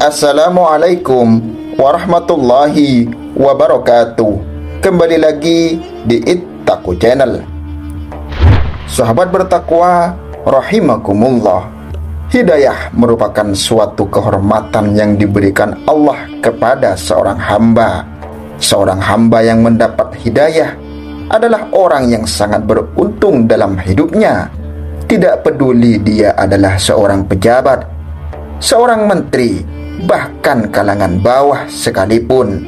Assalamualaikum warahmatullahi wabarakatuh. Kembali lagi di Ittaqu Channel. Sahabat bertakwa rahimakumullah, hidayah merupakan suatu kehormatan yang diberikan Allah kepada seorang hamba. Seorang hamba yang mendapat hidayah adalah orang yang sangat beruntung dalam hidupnya. Tidak peduli dia adalah seorang pejabat, seorang menteri, bahkan kalangan bawah sekalipun.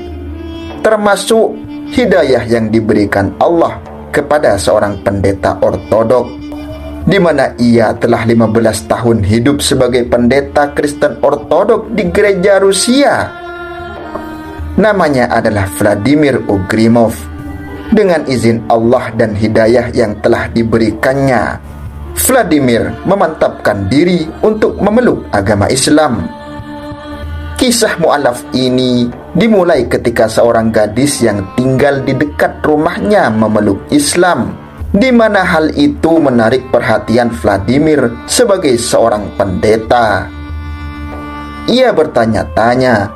Termasuk hidayah yang diberikan Allah kepada seorang pendeta ortodok, di mana ia telah 15 tahun hidup sebagai pendeta Kristen ortodok di gereja Rusia. Namanya adalah Vladimir Ugrimov. Dengan izin Allah dan hidayah yang telah diberikannya, Vladimir memantapkan diri untuk memeluk agama Islam. Kisah mu'alaf ini dimulai ketika seorang gadis yang tinggal di dekat rumahnya memeluk Islam, di mana hal itu menarik perhatian Vladimir sebagai seorang pendeta. Ia bertanya-tanya,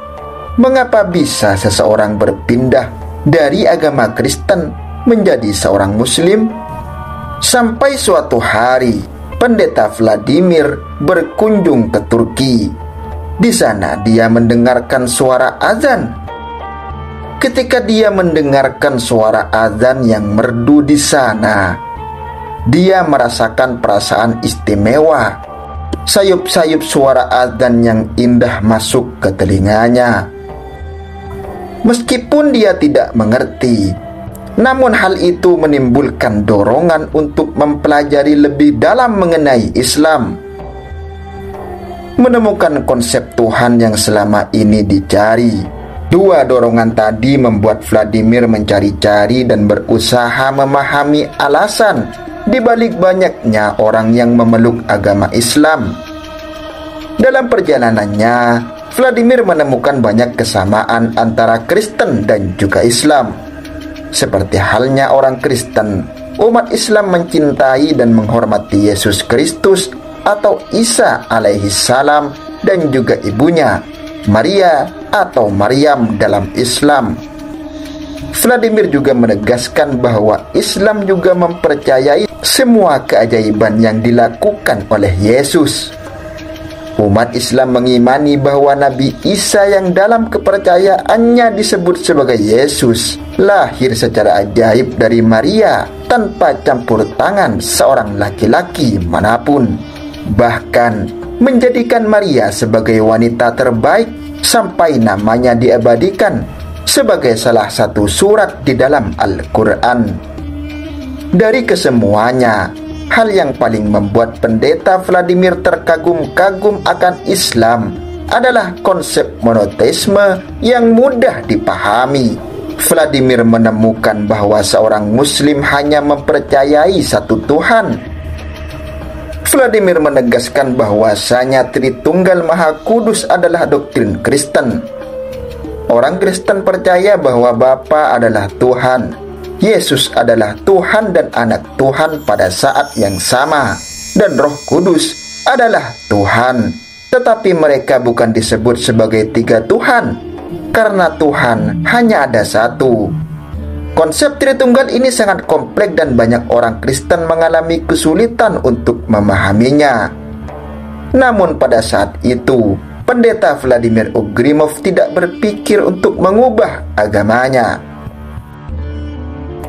mengapa bisa seseorang berpindah dari agama Kristen menjadi seorang Muslim? Sampai suatu hari, pendeta Vladimir berkunjung ke Turki. Di sana dia mendengarkan suara azan. Ketika dia mendengarkan suara azan yang merdu di sana, dia merasakan perasaan istimewa. Sayup-sayup suara azan yang indah masuk ke telinganya. Meskipun dia tidak mengerti, namun hal itu menimbulkan dorongan untuk mempelajari lebih dalam mengenai Islam, menemukan konsep Tuhan yang selama ini dicari. Dua dorongan tadi membuat Vladimir mencari-cari dan berusaha memahami alasan di balik banyaknya orang yang memeluk agama Islam. Dalam perjalanannya, Vladimir menemukan banyak kesamaan antara Kristen dan juga Islam. Seperti halnya orang Kristen, umat Islam mencintai dan menghormati Yesus Kristus atau Isa alaihi salam dan juga ibunya, Maria atau Maryam dalam Islam. Vladimir juga menegaskan bahwa Islam juga mempercayai semua keajaiban yang dilakukan oleh Yesus. Umat Islam mengimani bahwa Nabi Isa yang dalam kepercayaannya disebut sebagai Yesus lahir secara ajaib dari Maria tanpa campur tangan seorang laki-laki manapun. Bahkan menjadikan Maria sebagai wanita terbaik sampai namanya diabadikan sebagai salah satu surat di dalam Al-Quran. Dari kesemuanya, hal yang paling membuat pendeta Vladimir terkagum-kagum akan Islam adalah konsep monoteisme yang mudah dipahami. Vladimir menemukan bahwa seorang Muslim hanya mempercayai satu Tuhan. Vladimir menegaskan bahwasanya Tritunggal Maha Kudus adalah doktrin Kristen. Orang Kristen percaya bahwa Bapa adalah Tuhan, Yesus adalah Tuhan dan anak Tuhan pada saat yang sama, dan Roh Kudus adalah Tuhan. Tetapi mereka bukan disebut sebagai tiga Tuhan, karena Tuhan hanya ada satu. Konsep Tritunggal ini sangat kompleks dan banyak orang Kristen mengalami kesulitan untuk memahaminya. Namun pada saat itu, pendeta Vladimir Ugrimov tidak berpikir untuk mengubah agamanya.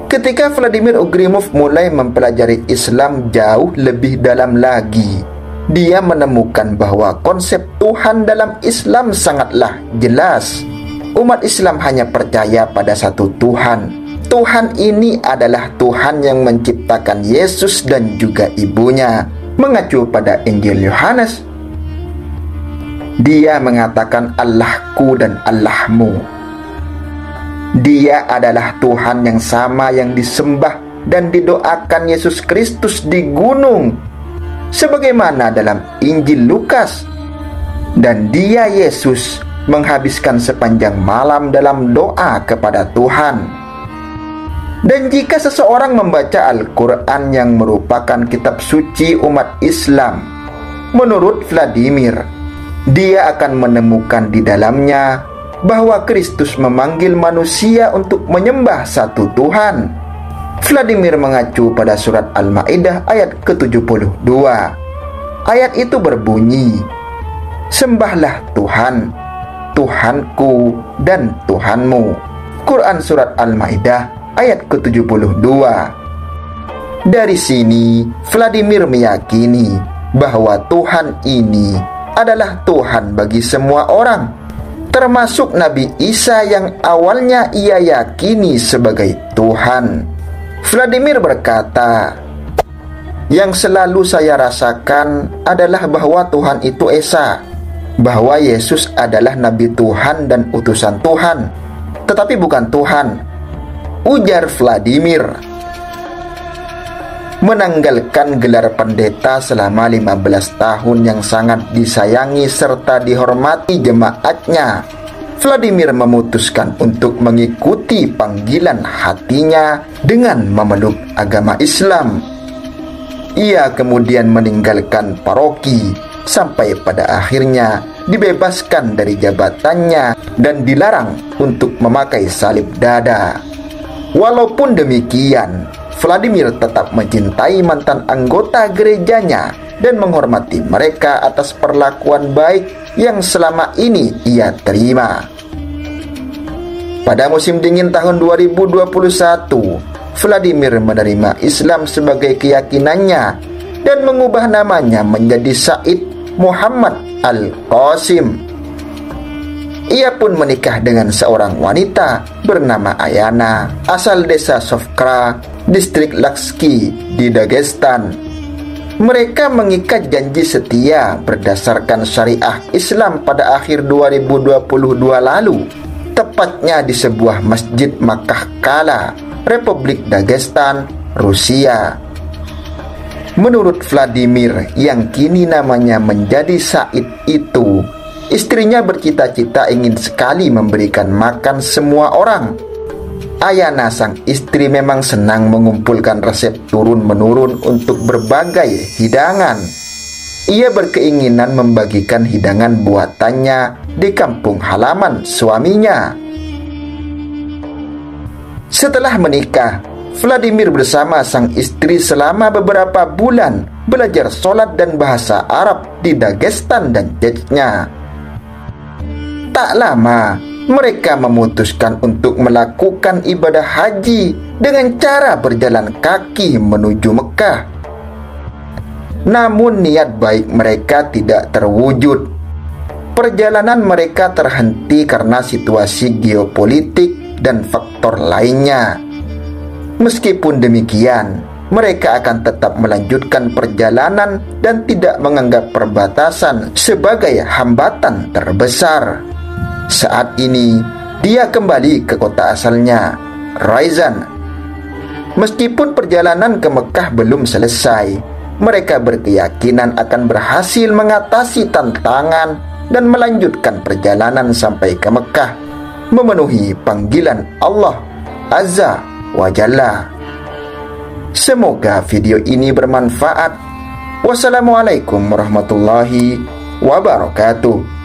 Ketika Vladimir Ugrimov mulai mempelajari Islam jauh lebih dalam lagi, dia menemukan bahwa konsep Tuhan dalam Islam sangatlah jelas. Umat Islam hanya percaya pada satu Tuhan. Tuhan ini adalah Tuhan yang menciptakan Yesus dan juga ibunya. Mengacu pada Injil Yohanes, dia mengatakan Allahku dan Allahmu. Dia adalah Tuhan yang sama yang disembah dan didoakan Yesus Kristus di gunung, sebagaimana dalam Injil Lukas. Dan dia, Yesus, menghabiskan sepanjang malam dalam doa kepada Tuhan. Dan jika seseorang membaca Al-Quran yang merupakan kitab suci umat Islam, menurut Vladimir, Dia akan menemukan di dalamnya bahwa Kristus memanggil manusia untuk menyembah satu Tuhan. Vladimir mengacu pada surat Al-Maidah ayat ke-72. Ayat itu berbunyi, "Sembahlah Tuhan, Tuhanku dan Tuhanmu." Quran surat Al-Maidah ayat ke-72. Dari sini, Vladimir meyakini bahwa Tuhan ini adalah Tuhan bagi semua orang, termasuk Nabi Isa yang awalnya ia yakini sebagai Tuhan. Vladimir berkata, "Yang selalu saya rasakan adalah bahwa Tuhan itu esa, bahwa Yesus adalah Nabi Tuhan dan utusan Tuhan, tetapi bukan Tuhan," ujar Vladimir. Menanggalkan gelar pendeta selama 15 tahun yang sangat disayangi serta dihormati jemaatnya, Vladimir memutuskan untuk mengikuti panggilan hatinya dengan memeluk agama Islam. Ia kemudian meninggalkan paroki sampai pada akhirnya dibebaskan dari jabatannya dan dilarang untuk memakai salib dada. Walaupun demikian, Vladimir tetap mencintai mantan anggota gerejanya dan menghormati mereka atas perlakuan baik yang selama ini ia terima. Pada musim dingin tahun 2021, Vladimir menerima Islam sebagai keyakinannya dan mengubah namanya menjadi Said Muhammad Al-Qasim. Ia pun menikah dengan seorang wanita bernama Ayana, asal desa Sofkra, distrik Lakski di Dagestan. Mereka mengikat janji setia berdasarkan syariah Islam pada akhir 2022 lalu, tepatnya di sebuah masjid Makkah Kala, Republik Dagestan, Rusia. Menurut Vladimir yang kini namanya menjadi Said itu, istrinya bercita-cita ingin sekali memberikan makan semua orang. Ayana sang istri memang senang mengumpulkan resep turun-menurun untuk berbagai hidangan. Ia berkeinginan membagikan hidangan buatannya di kampung halaman suaminya. Setelah menikah, Vladimir bersama sang istri selama beberapa bulan belajar sholat dan bahasa Arab di Dagestan dan Chechnya. Tak lama, mereka memutuskan untuk melakukan ibadah haji dengan cara berjalan kaki menuju Mekah. Namun niat baik mereka tidak terwujud. Perjalanan mereka terhenti karena situasi geopolitik dan faktor lainnya. Meskipun demikian, mereka akan tetap melanjutkan perjalanan dan tidak menganggap perbatasan sebagai hambatan terbesar. Saat ini, dia kembali ke kota asalnya, Ryazan. Meskipun perjalanan ke Mekah belum selesai, mereka berkeyakinan akan berhasil mengatasi tantangan dan melanjutkan perjalanan sampai ke Mekah, memenuhi panggilan Allah Azza wa Jalla. Semoga video ini bermanfaat. Wassalamualaikum warahmatullahi wabarakatuh.